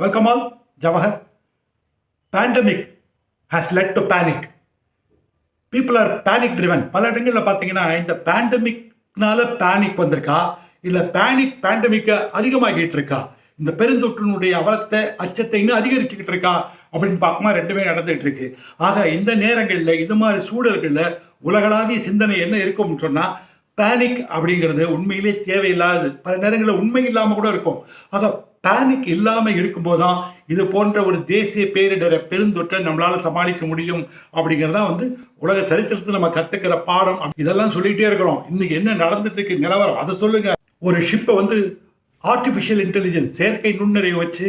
Welcome all, Jawahar. Pandemic has led to panic. People are panic driven. பல இடங்களில் பார்த்தீங்கன்னா இந்த பேண்டமிக்னால பேனிக் வந்திருக்கா இல்லை பேண்டமிக்கை அதிகமாகிட்டு இருக்கா, இந்த பெருந்தொற்றினுடைய அவலத்தை அச்சத்தை இன்னும் அதிகரிச்சுக்கிட்டு இருக்கா அப்படின்னு பார்க்குமா ரெண்டுமே நடந்துகிட்டு இருக்கு. ஆக இந்த நேரங்களில் இது மாதிரி சூழல்களில் உலகளாவிய சிந்தனை என்ன இருக்கும்னு சொன்னால் பேனிக் அப்படிங்கிறது உண்மையிலே தேவையில்லாது, பல நேரங்களில் உண்மை இல்லாமல் கூட இருக்கும். ஆக பேனிக் இல்லாமல் இருக்கும்போது தான் இது போன்ற ஒரு தேசிய பேரிடரை பெருந்தொற்றை நம்மளால் சமாளிக்க முடியும் அப்படிங்கிறதா உலக சரித்திரத்தில் நம்ம கற்றுக்கிற பாடம். இதெல்லாம் சொல்லிகிட்டே இருக்கிறோம். இன்னைக்கு என்ன நடந்துட்டு இருக்கு நிலவரம் அதை சொல்லுங்க. ஒரு ஷிப்பை ஆர்டிஃபிஷியல் இன்டெலிஜென்ஸ் செயற்கை நுண்ணறிவை வச்சு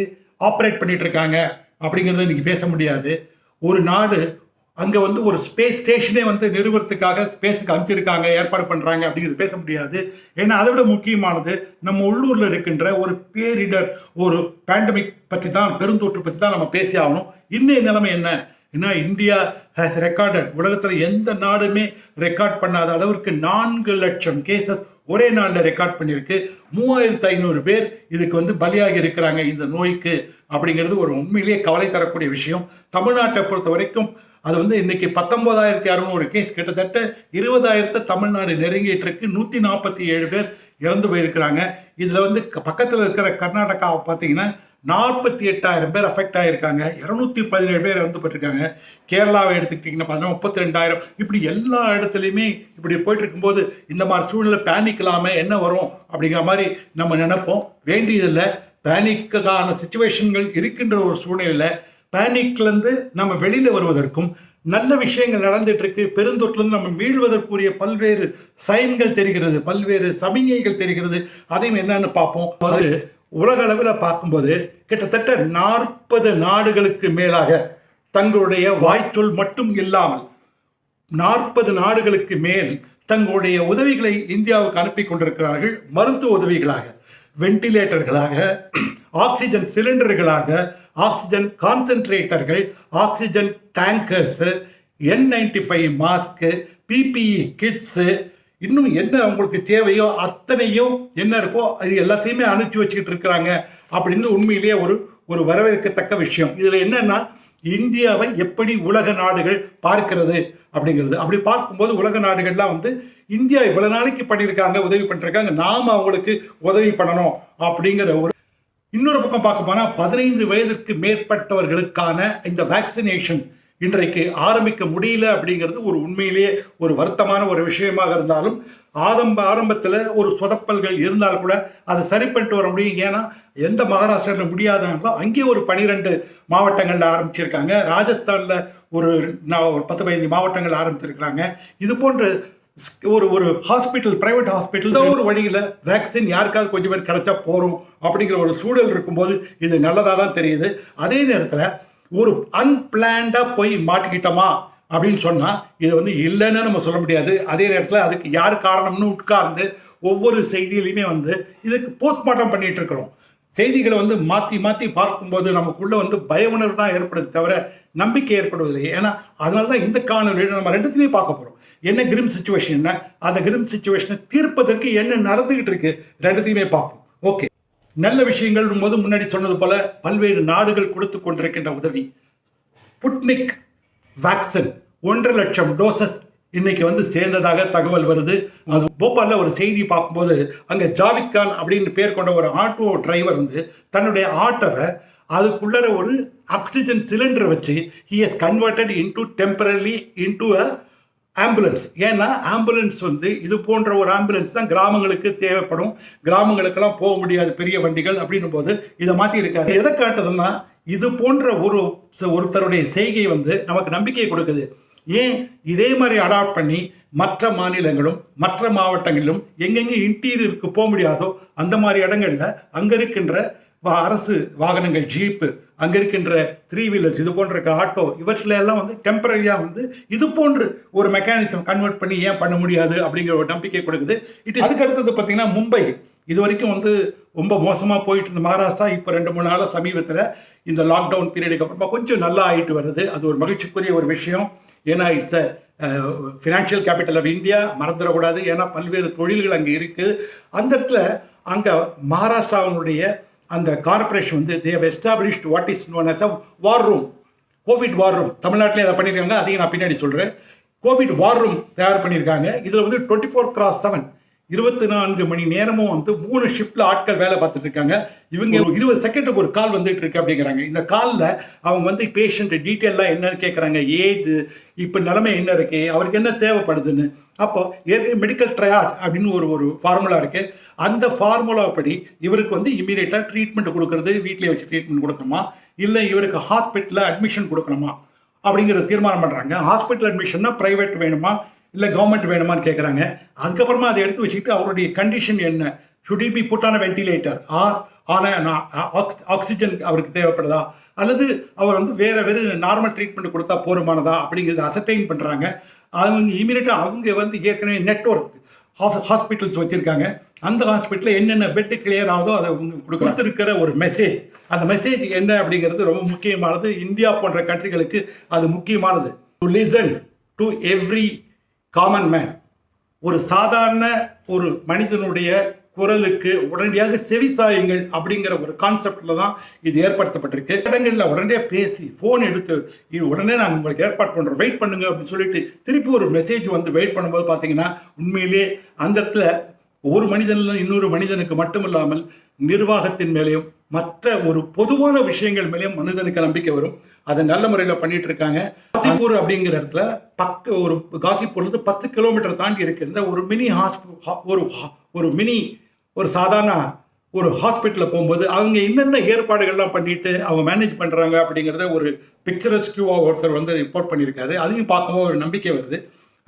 ஆப்ரேட் பண்ணிட்டு இருக்காங்க அப்படிங்கிறத இன்னைக்கு பேச முடியாது. ஒரு நாடு அங்கே ஒரு ஸ்பேஸ் ஸ்டேஷனே நிறுவனத்துக்காக ஸ்பேஸுக்கு அனுப்பிச்சிருக்காங்க, ஏற்பாடு பண்ணுறாங்க அப்படிங்கிறது பேச முடியாது. ஏன்னா அதை விட முக்கியமானது நம்ம உள்ளூரில் இருக்கின்ற ஒரு பேரிடர், ஒரு பேண்டமிக் பற்றி தான், பெருந்தொற்று பற்றி தான் நம்ம பேசி ஆகணும். இன்னைய நிலைமை என்ன? ஏன்னா இந்தியா ஹேஸ் ரெக்கார்டட், உலகத்தில் எந்த நாடுமே ரெக்கார்ட் பண்ணாத அளவிற்கு 4 லட்சம் கேசஸ் ஒரே நாளில் ரெக்கார்ட் பண்ணியிருக்கு. 3500 பேர் இதுக்கு பலியாகி இருக்கிறாங்க இந்த நோய்க்கு அப்படிங்கிறது ஒரு உண்மையிலேயே கவலை தரக்கூடிய விஷயம். தமிழ்நாட்டை பொறுத்த வரைக்கும் அது இன்னைக்கு 19,600 கேஸ், கிட்டத்தட்ட 20,000 தமிழ்நாடு நெருங்கிட்டு இருக்கு. 147 பேர் இறந்து போயிருக்கிறாங்க. இதில் பக்கத்தில் இருக்கிற கர்நாடகாவை பார்த்தீங்கன்னா 48,000 பேர் அஃபெக்ட் ஆகியிருக்காங்க, 217 பேர் இறந்து போட்டிருக்காங்க. கேரளாவை எடுத்துக்கிட்டிங்கன்னா பார்த்தீங்கன்னா 32,000. இப்படி எல்லா இடத்துலையுமே இப்படி போயிட்டு இருக்கும்போது இந்த மாதிரி சூழ்நிலை பேனிக் இல்லாமல் என்ன வரும் அப்படிங்கிற மாதிரி நம்ம நினைப்போம். வேண்டியதில்லை. பேனிக்கான சுச்சுவேஷன்கள் இருக்கின்ற ஒரு சூழ்நிலையில் பேனிக்லேருந்து நம்ம வெளியில் வருவதற்கும் நல்ல விஷயங்கள் நடந்துட்டு இருக்கு, பெருந்தொற்றுலேருந்து நம்ம மீள்வதற்குரிய பல்வேறு சைன்கள் தெரிகிறது, பல்வேறு சமிகைகள் தெரிகிறது. அதையும் என்னன்னு பார்ப்போம். அது உலக அளவில் பார்க்கும்போது கிட்டத்தட்ட 40 நாடுகளுக்கு மேலாக தங்களுடைய வாய்ச்சொல் மட்டும் இல்லாமல் 40 நாடுகளுக்கு மேல் தங்களுடைய உதவிகளை இந்தியாவுக்கு அனுப்பி கொண்டிருக்கிறார்கள். மருத்துவ உதவிகளாக, வெண்டிலேட்டர்களாக, ஆக்சிஜன் சிலிண்டர்களாக, ஆக்சிஜன் கான்சென்ட்ரேட்டர்கள், oxygen tankers, N95 mask, PPE kits, இன்னும் என்ன அவங்களுக்கு தேவையோ அத்தனையும் என்ன இருக்கோ அது எல்லாத்தையுமே அனுப்பிச்சி வச்சுக்கிட்டு இருக்கிறாங்க அப்படின்னு உண்மையிலேயே ஒரு வரவேற்கத்தக்க விஷயம். இதில் என்னன்னா இந்தியாவை எப்படி உலக நாடுகள் பார்க்கிறது அப்படிங்கிறது. அப்படி பார்க்கும்போது உலக நாடுகள்லாம் இந்தியா இவ்வளவு நாளைக்கு பண்ணியிருக்காங்க, உதவி பண்ணிருக்காங்க, நாம் அவங்களுக்கு உதவி பண்ணணும் அப்படிங்கிற ஒரு இன்னொரு பக்கம் பார்க்க போனால் 15 வயதிற்கு மேற்பட்டவர்களுக்கான இந்த வேக்சினேஷன் இன்றைக்கு ஆரம்பிக்க முடியல அப்படிங்கிறது ஒரு உண்மையிலேயே ஒரு வருத்தமான ஒரு விஷயமாக இருந்தாலும் ஆரம்பத்தில் ஒரு சொதப்பல்கள் இருந்தால் கூட அதை சரி பண்ணிட்டு வர முடியும். ஏன்னா எந்த மகாராஷ்டிராவில் முடியாதவங்களோ அங்கே ஒரு 12 மாவட்டங்களில் ஆரம்பிச்சிருக்காங்க, ராஜஸ்தானில் ஒரு 10-15 மாவட்டங்கள் ஆரம்பிச்சிருக்கிறாங்க. இது போன்ற ஒரு ஹாஸ்பிட்டல், பிரைவேட் ஹாஸ்பிட்டல் தான் ஒரு வழியில் வேக்சின் யாருக்காவது கொஞ்சம் பேர் கிடைச்சா போகிறோம் அப்படிங்கிற ஒரு சூழல் இருக்கும்போது இது நல்லதாக தான் தெரியுது. அதே நேரத்தில் ஒரு அன்பிளான்டாக போய் மாட்டிக்கிட்டோமா அப்படின்னு சொன்னால் இது இல்லைன்னு நம்ம சொல்ல முடியாது. அதே நேரத்தில் அதுக்கு யார் காரணம்னு உட்கார்ந்து ஒவ்வொரு செய்தியிலையுமே இதுக்கு போஸ்ட்மார்ட்டம் பண்ணிகிட்டு இருக்கிறோம். செய்திகளை மாற்றி மாற்றி பார்க்கும்போது நமக்குள்ளே பய உணர்வு தான் ஏற்படுது தவிர நம்பிக்கை ஏற்படுவதில்லை. ஏன்னா அதனால தான் இந்த காணொலியில் நம்ம ரெண்டுத்துலேயும் பார்க்க போகிறோம். என்ன கிரிம் சுச்சுவேஷன், என்ன அந்த கிரிம் சுச்சுவேஷனை தீர்ப்பதற்கு என்ன நடந்துகிட்டு இருக்கு, ரெண்டுத்தையுமே பார்ப்போம். ஓகே, நல்ல விஷயங்கள் போது முன்னாடி சொன்னது போல பல்வேறு நாடுகள் கொடுத்து கொண்டிருக்கின்ற உதவி. புட்னிக் வேக்சின் 1.5 லட்சம் டோசஸ் இன்னைக்கு சேர்ந்ததாக தகவல் வருது. அது போபாலில் ஒரு செய்தி பார்க்கும்போது அங்கே ஜாவித் கான் அப்படின்னு பேர் கொண்ட ஒரு ஆட்டோ டிரைவர் தன்னுடைய ஆட்டோவை அதுக்குள்ளே ஒரு ஆக்சிஜன் சிலிண்டரை வச்சு he has converted into temporary into a ambulance. ஏன்னா ஆம்புலன்ஸ் இது போன்ற ஒரு ஆம்புலன்ஸ் தான் கிராமங்களுக்கு தேவைப்படும், கிராமங்களுக்கெல்லாம் போக முடியாது பெரிய வண்டிகள் அப்படின்னும் போது இதை மாற்றி இருக்காரு. எதை காட்டுதுன்னா இது போன்ற ஒருத்தருடைய செய்கை நமக்கு நம்பிக்கையை கொடுக்குது. ஏன் இதே மாதிரி அடாப்ட் பண்ணி மற்ற மாநிலங்களும் மற்ற மாவட்டங்களிலும் எங்கெங்கே இன்டீரியருக்கு போக முடியாதோ அந்த மாதிரி இடங்களில் அங்கே இருக்கின்ற அரசு வாகனங்கள், ஜீப்பு, அங்கே இருக்கின்ற 3 வீலர்ஸ், இது போன்ற ஆட்டோ, இவற்றில் எல்லாம் டெம்பரரியாக இது போன்று ஒரு மெக்கானிசம் கன்வெர்ட் பண்ணி ஏன் பண்ண முடியாது அப்படிங்கிற ஒரு நம்பிக்கை கொடுக்குது. அதுக்கு அடுத்தது பார்த்தீங்கன்னா மும்பை இது வரைக்கும் ரொம்ப மோசமாக போயிட்டு இருந்த மகாராஷ்டிரா இப்போ 2-3 நாளாக சமீபத்தில் இந்த லாக்டவுன் பீரியடுக்கு அப்புறமா கொஞ்சம் நல்லா ஆகிட்டு வருது. அது ஒரு மகிழ்ச்சிக்குரிய ஒரு விஷயம். ஏன்னா it's financial capital of India, மறந்துடக்கூடாது. ஏன்னா பல்வேறு தொழில்கள் அங்கே இருக்குது. அந்த இடத்துல அங்கே மகாராஷ்டிராவினுடைய அந்த கார்பரேஷன் வந்து they have established what is known as a war room, COVID war room. தமிழ்நாட்டிலே அதை பண்ணியிருக்காங்க, அதையும் நான் பின்னாடி சொல்கிறேன். கோவிட் வார் ரூம் தயார் பண்ணியிருக்காங்க. இதில் வந்து 24x7 24 மணி நேரமும் வந்து 3 ஷிஃப்ட்டில் ஆட்கள் வேலை பார்த்துட்டு இருக்காங்க. இவங்க 20 செகண்டுக்கு ஒரு கால் வந்துட்டு இருக்கு அப்படிங்கிறாங்க. இந்த காலில் அவங்க வந்து பேஷண்ட் டீட்டெயிலாக என்னன்னு கேட்குறாங்க, ஏது இப்போ நிலைமை என்ன இருக்கு, அவருக்கு என்ன தேவைப்படுதுன்னு. அப்போ ஏற்கனவே மெடிக்கல் ட்ரையாட் அப்படின்னு ஒரு ஃபார்முலா இருக்குது. அந்த ஃபார்முலா படி இவருக்கு வந்து இமீடியட்டாக ட்ரீட்மெண்ட் கொடுக்குறது, வீட்டிலே வச்சு ட்ரீட்மெண்ட் கொடுக்கணுமா, இல்லை இவருக்கு ஹாஸ்பிட்டலில் அட்மிஷன் கொடுக்கணுமா அப்படிங்கிற தீர்மானம் பண்ணுறாங்க. ஹாஸ்பிட்டல் அட்மிஷன்னா ப்ரைவேட் வேணுமா இல்லை கவர்மெண்ட் வேணுமான்னு கேட்குறாங்க. அதுக்கப்புறமா அதை எடுத்து வச்சுக்கிட்டு அவருடைய கண்டிஷன் என்ன, should be put on ventilator or ஆன ஆக்சிஜன் அவருக்கு தேவைப்படுதா, அல்லது அவர் வந்து வேறு நார்மல் ட்ரீட்மெண்ட் கொடுத்தா போருமானதா அப்படிங்கிறத அசர்டைன் பண்ணுறாங்க. அவங்க இமீடியட்டாக அவங்க வந்து ஏற்கனவே நெட்வொர்க் ஹாஸ்பிட்டல்ஸ் வச்சுருக்காங்க. அந்த ஹாஸ்பிட்டலில் என்னென்ன பெட்டு கிளியர் ஆகுதோ அதை கொடுத்துருக்கிற ஒரு மெசேஜ். அந்த மெசேஜ் என்ன அப்படிங்கிறது ரொம்ப முக்கியமானது. இந்தியா போன்ற கண்ட்ரிகளுக்கு அது முக்கியமானது. To listen to every common man. ஒரு சாதாரண ஒரு மனிதனுடைய குரலுக்கு உடனடியாக செவிசாயுங்கள் அப்படிங்கிற ஒரு கான்செப்டில் தான் இது ஏற்படுத்தப்பட்டிருக்கு. இடங்களில் உடனடியாக பேசி ஃபோன் எடுத்து இது உடனே நாங்கள் உங்களுக்கு ஏற்பாடு பண்ணுறோம், வெயிட் பண்ணுங்க அப்படின்னு சொல்லிட்டு திருப்பி ஒரு மெசேஜ் வந்து வெயிட் பண்ணும்போது பார்த்தீங்கன்னா உண்மையிலே அந்த இடத்துல ஒரு மனிதனில் இன்னொரு மனிதனுக்கு மட்டும் இல்லாமல் நிர்வாகத்தின் மேலேயும் மற்ற ஒரு பொதுவான விஷயங்கள் மேலேயும் மனிதனுக்கு நம்பிக்கை வரும். அதை நல்ல முறையில் பண்ணிட்டு இருக்காங்க. காசிப்பூர் அப்படிங்கிற இடத்துல ஒரு காசிப்பூர்லேருந்து 10 கிலோமீட்டர் தாண்டி இருக்கிற ஒரு மினி ஒரு சாதாரண ஒரு ஹாஸ்பிட்டலில் போகும்போது அவங்க என்னென்ன ஏற்பாடுகள்லாம் பண்ணிட்டு அவங்க மேனேஜ் பண்ணுறாங்க அப்படிங்கிறத ஒரு பிக்சரஸ்கியூவாக ஒருத்தர் வந்து ரிப்போர்ட் பண்ணியிருக்காரு. அதையும் பார்க்கும்போது ஒரு நம்பிக்கை வருது.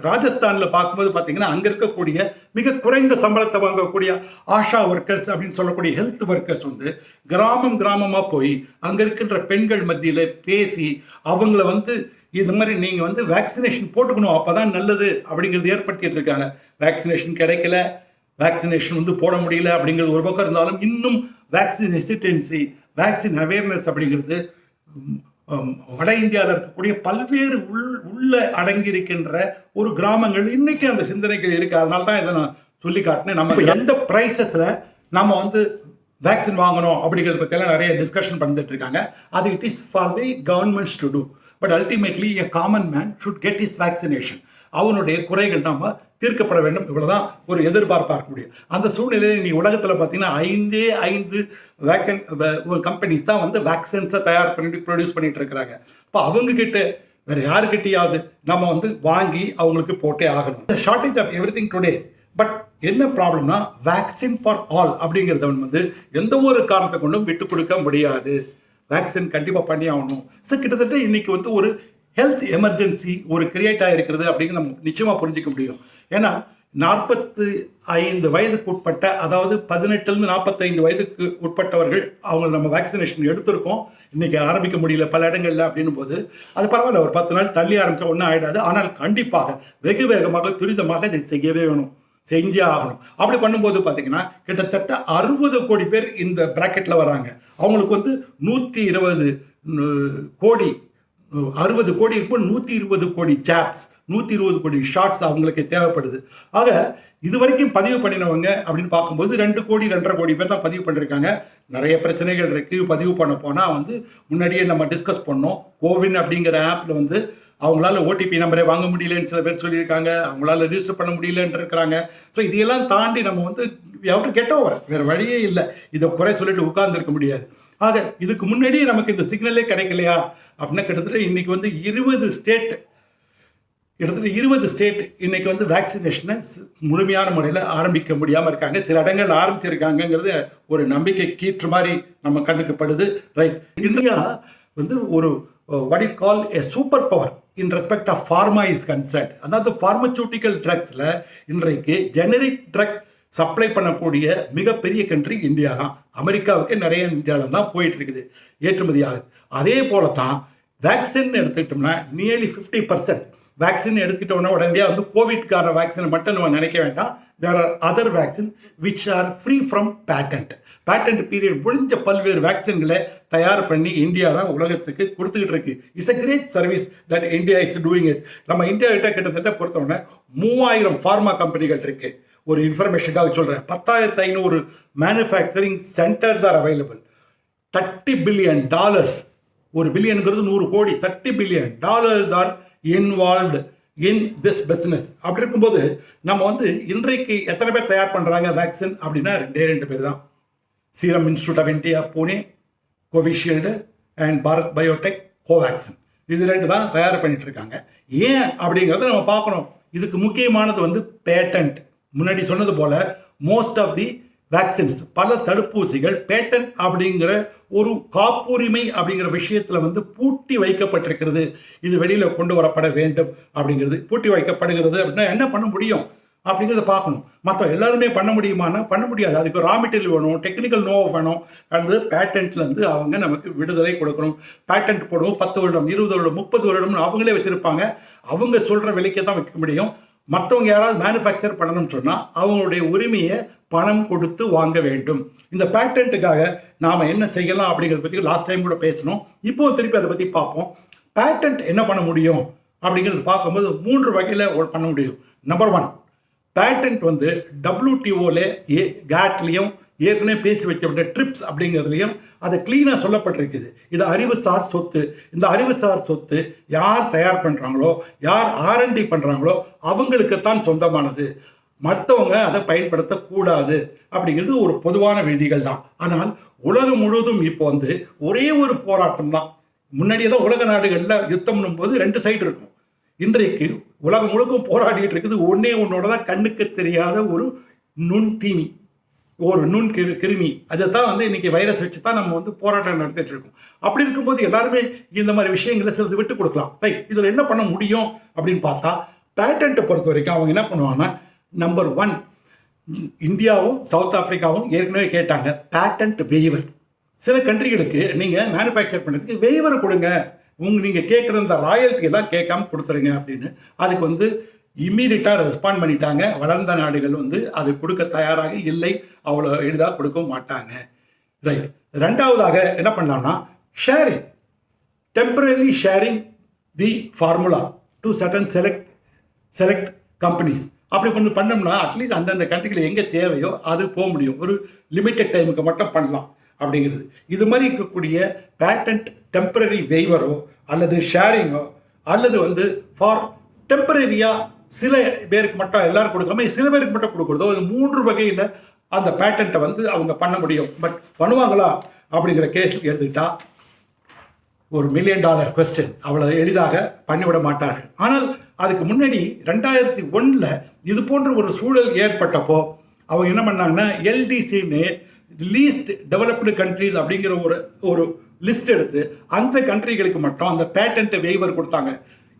ராஜஸ்தானில் பார்க்கும்போது பார்த்தீங்கன்னா அங்கே இருக்கக்கூடிய மிக குறைந்த சம்பளத்தை வாங்கக்கூடிய ஆஷா ஒர்க்கர்ஸ் அப்படின்னு சொல்லக்கூடிய ஹெல்த் ஒர்க்கர்ஸ் வந்து கிராமமாக போய் அங்கே இருக்கின்ற பெண்கள் மத்தியில் பேசி அவங்கள வந்து இது மாதிரி நீங்கள் வந்து வேக்சினேஷன் போட்டுக்கணும், அப்போ தான் நல்லது அப்படிங்கிறது ஏற்படுத்திட்டு இருக்காங்க. வேக்சினேஷன் கிடைக்கல, வேக்சினேஷன் வந்து போட முடியல அப்படிங்கிறது ஒரு பக்கம் இருந்தாலும் இன்னும் வேக்சின் ஹெசிடென்சி, வேக்சின் அவேர்னஸ் அப்படிங்கிறது வட இந்தியாவில் இருக்கக்கூடிய பல்வேறு உள்ள அடங்கியிருக்கின்ற ஒரு கிராமங்கள் இன்னைக்கு அந்த சிந்தனைகள் இருக்குது. அதனால தான் இதை நான் சொல்லி காட்டினேன். நம்ம எந்த ப்ரைஸஸில் நம்ம வந்து வேக்சின் வாங்கணும் அப்படிங்கிறத பற்றியெல்லாம் நிறைய டிஸ்கஷன் பண்ணிட்டு இருக்காங்க. அது it is for the governments to do. But ultimately a common man should get is vaccination. அவனுடைய குறைகள் நம்ம தீர்க்கப்பட வேண்டும். இவ்வளோதான் ஒரு எதிர்பார்ப்பாக இருக்கக்கூடிய அந்த சூழ்நிலையில் நீ உலகத்தில் பார்த்தீங்கன்னா 5 கம்பெனிஸ் தான் வந்து வேக்சின்ஸை தயார் பண்ணி ப்ரொடியூஸ் பண்ணிட்டு இருக்கிறாங்க. இப்போ அவங்கக்கிட்ட வேறு யாருக்கிட்டையாவது நம்ம வந்து வாங்கி அவங்களுக்கு போட்டே ஆகணும். Shortage of everything today. But என்ன ப்ராப்ளம்னா வேக்சின் ஃபார் ஆல் அப்படிங்கிறத வந்து எந்த ஒரு காரணத்தை கொண்டும் விட்டு கொடுக்க முடியாது. வேக்சின் கண்டிப்பாக பண்ணி ஆகணும். ஸோ கிட்டத்தட்ட இன்றைக்கி வந்து ஒரு ஹெல்த் எமர்ஜென்சி ஒரு கிரியேட் ஆகிருக்கிறது அப்படிங்கிறது நம்ம நிச்சயமாக புரிஞ்சிக்க முடியும். ஏன்னா 45 வயதுக்கு உட்பட்ட, அதாவது 18லேருந்து 45 வயதுக்கு உட்பட்டவர்கள் அவங்க நம்ம வேக்சினேஷன் எடுத்திருக்கோம், இன்றைக்கி ஆரம்பிக்க முடியல பல இடங்களில் அப்படின்னும் போது அது பரவாயில்ல, ஒரு 10 நாள் தள்ளி ஆரம்பித்தா ஒன்றும் ஆகிடாது. ஆனால் கண்டிப்பாக வெகு வேகமாக துரிதமாக இதை செய்யவே வேணும், செஞ்சே ஆகணும். அப்படி பண்ணும்போது பார்த்தீங்கன்னா கிட்டத்தட்ட 60 கோடி பேர் இந்த பிராக்கெட்டில் வராங்க. அவங்களுக்கு வந்து 120 கோடி 60 கோடி இருக்கும், 120 கோடி ஜாப்ஸ், 120 கோடி ஷாட்ஸ் அவங்களுக்கு தேவைப்படுது. ஆக இது வரைக்கும் பதிவு பண்ணினவங்க அப்படின்னு பார்க்கும்போது 2 கோடி 2.5 கோடி பேர் தான் பதிவு பண்ணியிருக்காங்க. நிறைய பிரச்சனைகள் இருக்குது. பதிவு பண்ண போனால் வந்து முன்னாடியே நம்ம டிஸ்கஸ் பண்ணோம். கோவின் அப்படிங்கிற ஆப்பில் வந்து அவங்களால ஓடிபி நம்பரே வாங்க முடியலன்னு சில பேர் சொல்லியிருக்காங்க, அவங்களால ரிஜிஸ்டர் பண்ண முடியலன்னு இருக்கிறாங்க. ஸோ இதையெல்லாம் தாண்டி நம்ம வந்து எவ்வளோ கெட்ட வேறு வழியே இல்லை, இதை குறை சொல்லிட்டு உட்கார்ந்துருக்க முடியாது. ஆக இதுக்கு முன்னாடியே நமக்கு இந்த சிக்னலே கிடைக்கலையா அப்படின்னா கிட்டத்தட்ட இன்றைக்கி வந்து 20 ஸ்டேட் இன்றைக்கி வந்து வேக்சினேஷனை முழுமையான முறையில் ஆரம்பிக்க முடியாமல் இருக்காங்க. சில இடங்கள் ஆரம்பிச்சிருக்காங்கங்கிறது ஒரு நம்பிக்கை கீற்று மாதிரி நம்ம கண்ணுக்கு படுது. ரைட், இந்தியா வந்து ஒரு what you call a superpower in respect of pharma is concerned. அதாவது ஃபார்மசூட்டிக்கல் ட்ரக்ஸில் இன்றைக்கு ஜெனரிக் ட்ரக் சப்ளை பண்ணக்கூடிய மிகப்பெரிய கண்ட்ரி இந்தியா தான். அமெரிக்காவுக்கு நிறைய இந்தியாவில் தான் போயிட்டு இருக்குது, ஏற்றுமதி ஆகுது. அதே போல தான் வேக்சின் எடுத்துக்கிட்டோம்னா நியர்லி 50% வேக்சின் எடுத்துக்கிட்டோம்னா உடனடியாக வந்து கோவிட்கான வேக்சினை மட்டும் நம்ம நினைக்க வேண்டாம். There are other vaccine which are free from patent period முடிஞ்ச பல்வேறு வேக்சின்களை தயார் பண்ணி இந்தியா தான் உலகத்துக்கு கொடுத்துக்கிட்டு இருக்கு. It's a great service that India is doing it. நம்ம இந்தியா கிட்ட கிட்டத்தட்ட பொறுத்தவொடனே 3000 ஃபார்மா கம்பெனிகள் இருக்குது. ஒரு இன்ஃபர்மேஷனுக்காக சொல்கிறேன், 10,500 manufacturing centres are available. $30 billion, ஒரு பில்லியனுங்கிறது 100 கோடி, $30 billion R involved in this business. அப்படி இருக்கும்போது நம்ம வந்து இன்றைக்கு எத்தனை பேர் தயார் பண்ணுறாங்க வேக்சின் அப்படின்னா 2 பேர் தான். Serum Institute of India Pune, Covishield, and Bharat Biotech Covaxin. இது 2 தான் தயார் பண்ணிட்டு இருக்காங்க. ஏன் அப்படிங்கிறத நம்ம பார்க்கணும். இதுக்கு முக்கியமானது வந்து பேட்டன்ட். முன்னாடி சொன்னது போல மோஸ்ட் ஆஃப் தி வேக்சின்ஸ், பல தடுப்பூசிகள் பேட்டன்ட் அப்படிங்கிற ஒரு காப்புரிமை அப்படிங்கிற விஷயத்தில் வந்து பூட்டி வைக்கப்பட்டிருக்கிறது. இது வெளியில் கொண்டு வரப்பட வேண்டும் அப்படிங்கிறது. பூட்டி வைக்கப்படுகிறது அப்படின்னா என்ன பண்ண முடியும் அப்படிங்கிறத பார்க்கணும். மற்ற எல்லாருமே பண்ண முடியுமானா பண்ண முடியாது. அதுக்கு ரா மெட்டீரியல் வேணும், டெக்னிக்கல் நோ வேணும். அது பேட்டன்ட்லேருந்து அவங்க நமக்கு விடுதலை கொடுக்கணும். பேட்டன்ட் போடுவோம் 10 வருடம், 20 வருடம், 30 வருடம்னு அவங்களே வச்சுருப்பாங்க. அவங்க சொல்கிற விலைக்கு தான் வைக்க முடியும். மற்றவங்க யாராவது மேனுஃபேக்சர் பண்ணணும்னு சொன்னால் அவங்களுடைய உரிமையை பணம் கொடுத்து வாங்க வேண்டும். இந்த பேட்டன்ட்டுக்காக நாம் என்ன செய்யலாம் அப்படிங்கிறத பற்றி லாஸ்ட் டைம் கூட பேசணும். இப்போது திருப்பி அதை பற்றி பார்ப்போம். பேட்டன்ட் என்ன பண்ண முடியும் அப்படிங்கிறது பார்க்கும்போது 3 வகையில் பண்ண முடியும். நம்பர் 1, பேட்டன்ட் வந்து WTOவில் கேட்லேயும் ஏற்கனவே பேசி வைக்கப்பட்ட ட்ரிப்ஸ் அப்படிங்கிறதுலையும் அது கிளீனாக சொல்லப்பட்டிருக்குது. இது அறிவுசார் சொத்து. இந்த அறிவுசார் சொத்து யார் தயார் பண்ணுறாங்களோ, யார் R&D பண்ணுறாங்களோ அவங்களுக்குத்தான் சொந்தமானது. மற்றவங்க அதை பயன்படுத்தக்கூடாது அப்படிங்கிறது ஒரு பொதுவான விதிகள் தான். ஆனால் உலகம் முழுவதும் இப்போ வந்து ஒரே ஒரு போராட்டம் தான். முன்னாடியே தான் உலக நாடுகளில் யுத்தம்னும் போது 2 சைடு இருக்கும். இன்றைக்கு உலகம் முழுக்கும் போராடிட்டு இருக்குது ஒன்னோட தான் கண்ணுக்கு தெரியாத ஒரு நுண்தீனி, ஒரு கிருமி. அதை தான் வந்து இன்னைக்கு வைரஸ் வச்சு தான் நம்ம வந்து போராட்டம் நடத்திட்டு இருக்கோம். அப்படி இருக்கும்போது எல்லாருமே இந்த மாதிரி விஷயங்களை சிறிது விட்டு கொடுக்கலாம். ரைட், இதில் என்ன பண்ண முடியும் அப்படின்னு பார்த்தா பேட்டன்ட்டை பொறுத்த வரைக்கும் அவங்க என்ன பண்ணுவாங்கன்னா, நம்பர் 1, இந்தியாவும் சவுத் ஆப்பிரிக்காவும் ஏற்கனவே கேட்டாங்க பேட்டன்ட் வெய்வர். சில கண்ட்ரிகளுக்கு நீங்கள் மேனுஃபேக்சர் பண்ணுறதுக்கு வெய்வர் கொடுங்க, நீங்கள் கேட்குற இந்த ராயல்ட்டி எல்லாம் கேட்காம கொடுத்துருங்க அப்படின்னு. அதுக்கு வந்து இம்மீடியட்டாக ரெஸ்பாண்ட் பண்ணிட்டாங்க. வளர்ந்த நாடுகள் வந்து அது கொடுக்க தயாராக இல்லை, அவ்வளோ எளிதாக கொடுக்க மாட்டாங்க. ரைட். 2வதாக என்ன பண்ணலாம்னா sharing, temporary sharing the formula to certain select companies. அப்படி கொஞ்சம் பண்ணோம்னா அட்லீஸ்ட் அந்தந்த கண்ட்ரிகள் எங்கே தேவையோ அது போக முடியும். ஒரு லிமிட்டட் டைமுக்கு மட்டும் பண்ணலாம் அப்படிங்கிறது. இது மாதிரி இருக்கக்கூடிய பேட்டன்ட் டெம்பரரி வெய்வரோ அல்லது ஷேரிங்கோ அல்லது வந்து ஃபார் டெம்பரரியாக சில பேருக்கு மட்டும் எல்லாரும் கொடுக்காம சில பேருக்கு மட்டும் கொடுக்குறதோ, அது 3 வகையில் அந்த பேட்டன்ட்டை வந்து அவங்க பண்ண முடியும். பட் பண்ணுவாங்களா அப்படிங்கிற கேஸ் எடுத்துக்கிட்டா ஒரு $1 மில்லியன் கொஸ்டின். அவ்வளோ எளிதாக பண்ணிவிட மாட்டார்கள். ஆனால் அதுக்கு முன்னாடி 2001 இது போன்ற ஒரு சூழல் ஏற்பட்டப்போ அவங்க என்ன பண்ணாங்கன்னா LDCன்னு லீஸ்ட் டெவலப்டு கண்ட்ரிஸ் அப்படிங்கிற ஒரு லிஸ்ட் எடுத்து அந்த கண்ட்ரிகளுக்கு மட்டும் அந்த பேட்டன்ட் வெய்வர் கொடுத்தாங்க.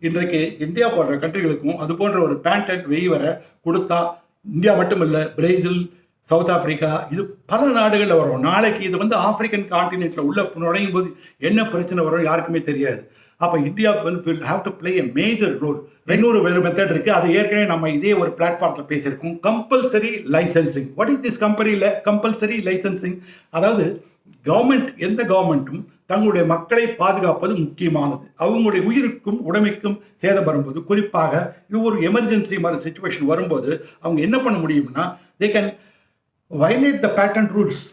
இன்றைக்கு இந்தியா போன்ற கண்ட்ரிகளுக்கும் அது போன்ற ஒரு பேட்டன்ட் வெய்வரை கொடுத்தா இந்தியா மட்டும் இல்லை, பிரேசில், சவுத் ஆப்பிரிக்கா, இது பல நாடுகளில் வரும். நாளைக்கு இது வந்து ஆப்பிரிக்கன் கான்டினென்ட்டில் உள்ள நுழையும் போது என்ன பிரச்சனை வரும் யாருக்குமே தெரியாது. அப்போ இந்தியாவுக்கு வந்து will have to play a major role. இன்னொரு மெத்தட் இருக்குது, அது ஏற்கனவே நம்ம இதே ஒரு பிளாட்ஃபார்மில் பேசியிருக்கோம். Compulsory licensing. What is this compulsory licensing? அதாவது கவர்மெண்ட், எந்த கவர்மெண்ட்டும் தங்களுடைய மக்களை பாதுகாப்பது முக்கியமானது. அவங்களுடைய உயிருக்கும் உடைமைக்கும் சேதம் வரும்போது, குறிப்பாக இது ஒரு எமர்ஜென்சி மாதிரி சுச்சுவேஷன் வரும்போது அவங்க என்ன பண்ண முடியும்னா they can violate the patent rules.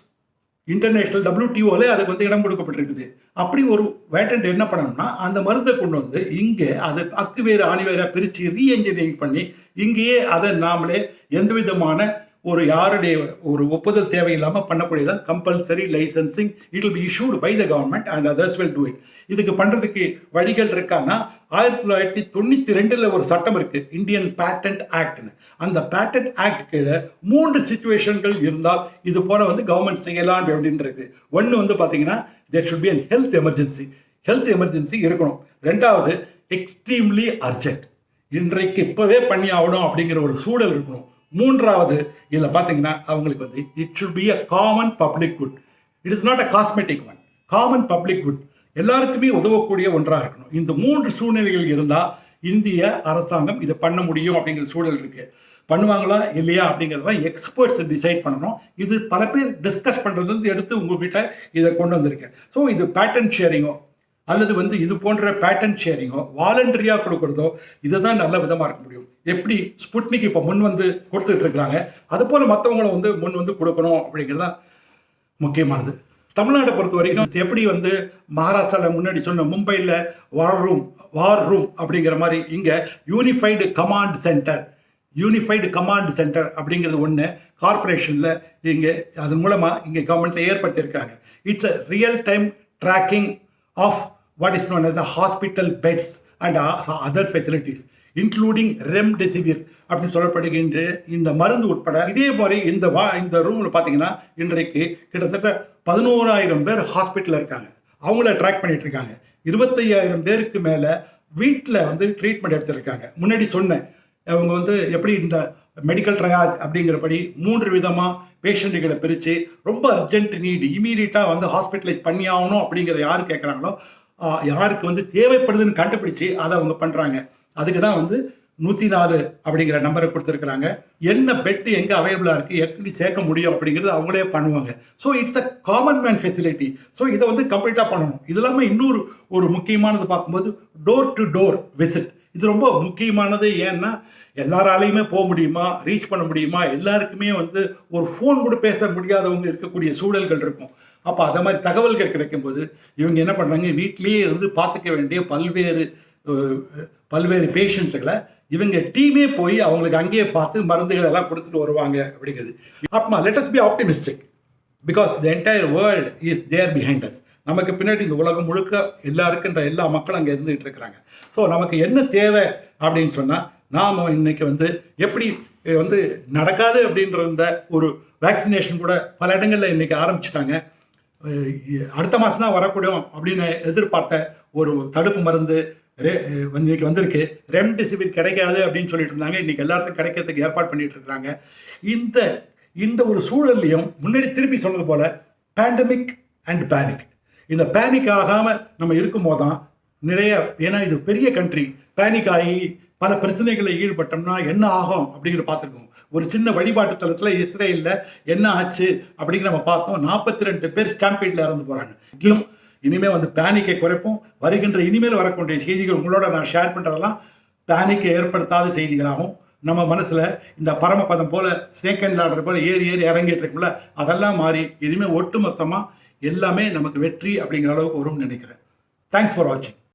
International WTOவில் அதுக்கு வந்து இடம் கொடுக்கப்பட்டிருக்குது. அப்படி ஒரு பேட்டன்ட் என்ன பண்ணணும்னா அந்த மருந்தை கொண்டு வந்து இங்கே அதை அக்கு வேறு ஆணி வேற பிரித்து ரீஎன்ஜினியரிங் பண்ணி இங்கேயே அதை நாமளே எந்த விதமான யாருடைய ஒரு ஒப்புதல் தேவையில்லாமல் பண்ணக்கூடியதான் compulsory licensing. It will be issued by the government and others will do it. இதுக்கு பண்ணுறதுக்கு வழிகள் இருக்கான்னா 1992 ஒரு சட்டம் இருக்குது, இந்தியன் பேட்டன்ட் ஆக்ட்னு. அந்த பேட்டன்ட் ஆக்ட் கீழே 3 சிச்சுவேஷன்கள் இருந்தால் இது போல வந்து கவர்மெண்ட் செய்யலாம் அப்படின்றது. ஒன்று வந்து பார்த்தீங்கன்னா there should be an health emergency இருக்கணும். 2வது எக்ஸ்ட்ரீம்லி அர்ஜென்ட், இன்றைக்கு இப்போவே பண்ணி ஆகணும் அப்படிங்கிற ஒரு சூழல் இருக்கணும். 3வது இதில் பார்த்தீங்கன்னா அவங்களுக்கு வந்து it should be a common public good. It is not a cosmetic one. Common public good, எல்லாருக்குமே உதவக்கூடிய ஒன்றாக இருக்கணும். இந்த 3 சூழ்நிலைகள் இருந்தால் இந்திய அரசாங்கம் இதை பண்ண முடியும் அப்படிங்கிற சூழல் இருக்குது. பண்ணுவாங்களா இல்லையா அப்படிங்கிறத எக்ஸ்பர்ட்ஸ் டிசைட் பண்ணணும். இது பல பேர் டிஸ்கஸ் பண்ணுறது எடுத்து உங்கள்கிட்ட இதை கொண்டு வந்திருக்கேன். ஸோ இது பேட்டன்ட் ஷேரிங்கோ அல்லது வந்து இது போன்ற பேட்டன்ட் ஷேரிங்கோ வாலண்டரியாக கொடுக்குறதோ இதுதான் நல்ல விதமாக இருக்க முடியும். எப்படி ஸ்புட்னிக் இப்போ முன் வந்து கொடுத்துட்டு இருக்கிறாங்க, அதுபோல் மற்றவங்களும் வந்து முன் வந்து கொடுக்கணும் அப்படிங்கிறது தான் முக்கியமானது. தமிழ்நாட்டை பொறுத்த வரைக்கும் எப்படி வந்து மகாராஷ்டிராவில் முன்னாடி சொன்ன மும்பையில் வார் ரூம் அப்படிங்கிற மாதிரி இங்கே யூனிஃபைடு கமாண்ட் சென்டர் அப்படிங்கிறது ஒன்று கார்பரேஷனில் இங்கே அதன் மூலமாக இங்கே கவர்மெண்ட்டில் ஏற்படுத்தியிருக்காங்க. It's a real time tracking of what is known as hospital beds and other facilities including remdesivir அப்படின்னு சொல்லப்படுகின்ற இந்த மருந்து உட்பட. இதே மாதிரி இந்த ரூமில் பார்த்தீங்கன்னா இன்றைக்கு கிட்டத்தட்ட 11,000 பேர் ஹாஸ்பிட்டலில் இருக்காங்க. அவங்கள ட்ராக் பண்ணிட்டு இருக்காங்க. 25,000 பேருக்கு மேலே வீட்டில் வந்து ட்ரீட்மெண்ட் எடுத்துருக்காங்க. முன்னாடி சொன்னேன் அவங்க வந்து எப்படி இந்த மெடிக்கல் ட்ரையாஜ் அப்படிங்கிறபடி 3 விதமாக பேஷண்ட்டுகளை பிரித்து ரொம்ப அர்ஜென்ட் நீடு இமீடியட்டாக வந்து ஹாஸ்பிட்டலைஸ் பண்ணி ஆகணும் அப்படிங்கிற யார் கேட்குறாங்களோ யாருக்கு வந்து தேவைப்படுதுன்னு கண்டுபிடிச்சி அதை அவங்க பண்ணுறாங்க. அதுக்கு தான் வந்து 104 அப்படிங்கிற நம்பரை கொடுத்துருக்குறாங்க. என்ன பெட்டு எங்கே அவைலபிளாக இருக்குது எப்படி சேர்க்க முடியும் அப்படிங்கிறது அவங்களே பண்ணுவாங்க. So it's a common man facility. So இதை வந்து கம்ப்ளீட்டாக பண்ணணும். இது இல்லாமல் இன்னொரு முக்கியமானது பார்க்கும்போது டோர் டு டோர் விசிட். இது ரொம்ப முக்கியமானது. ஏன்னா எல்லாராலையுமே போக முடியுமா, ரீச் பண்ண முடியுமா, எல்லாருக்குமே வந்து ஒரு ஃபோன் கூட பேச முடியாதவங்க இருக்கக்கூடிய சூழல்கள் இருக்கும். அப்போ அதை மாதிரி தகவல்கள் கிடைக்கும்போது இவங்க என்ன பண்ணுறாங்க, வீட்லேயே இருந்து பார்த்துக்க வேண்டிய பல்வேறு பேஷண்ட்ஸுகளை இவங்க டீமே போய் அவங்களுக்கு அங்கேயே பார்த்து மருந்துகள் எல்லாம் கொடுத்துட்டு வருவாங்க அப்படிங்கிறது. அப்போ let us be optimistic because the entire world is there behind us. நமக்கு பின்னாடி இந்த உலகம் முழுக்க எல்லாருக்குன்ற எல்லா மக்களும் அங்கே இருந்துகிட்டு இருக்கிறாங்க. ஸோ நமக்கு என்ன தேவை அப்படின்னு சொன்னால் நாம் இன்னைக்கு வந்து எப்படி வந்து நடக்காது அப்படின்ற ஒரு வேக்சினேஷன் கூட பல இடங்களில் இன்றைக்கி ஆரம்பிச்சிட்டாங்க. அடுத்த மாதம் தான் வரக்கூடும் அப்படின்னு எதிர்பார்த்த ஒரு தடுப்பு மருந்து இன்னைக்கு வந்திருக்கு. ரெம்டெசிவிர் கிடைக்காது அப்படின்னு சொல்லிட்டு இருந்தாங்க. இன்றைக்கி எல்லாத்துக்கும் கிடைக்கிறதுக்கு ஏற்பாடு பண்ணிட்டு இருக்கிறாங்க. இந்த ஒரு சூழல்லையும் முன்னாடி திருப்பி சொன்னது போல் பேண்டமிக் அண்ட் பேனிக், இந்த பேனிக் ஆகாமல் நம்ம இருக்கும் போது தான் நிறைய, ஏன்னா இது பெரிய கண்ட்ரி, பேனிக் ஆகி பல பிரச்சனைகளை ஈடுபட்டோம்னா என்ன ஆகும் அப்படிங்கிற பார்த்துருக்கோம். ஒரு சின்ன வழிபாட்டு தளத்தில் இஸ்ரேலில் என்ன ஆச்சு அப்படிங்கிற நம்ம பார்த்தோம். 42 பேர் ஸ்டாம்பீடில் இறந்து போகிறாங்க. இனிமேல் வந்து பேனிக்கை குறைப்போம். வருகின்ற இனிமேல் வரக்கூடிய செய்திகள் உங்களோட நான் ஷேர் பண்ணுறதெல்லாம் பேனிக்கை ஏற்படுத்தாத செய்திகளாகும். நம்ம மனசில் இந்த பரமபதம் போல் சேக்கண்ட் லாடர் போல் ஏறி இறங்கிட்டு இருக்கும்ல, அதெல்லாம் மாறி இனிமேல் ஒட்டு மொத்தமாக எல்லாமே நமக்கு வெற்றி அப்படிங்கிற அளவுக்கு வரும்னு நினைக்கிறேன். தேங்க்ஸ் ஃபார் வாட்சிங்.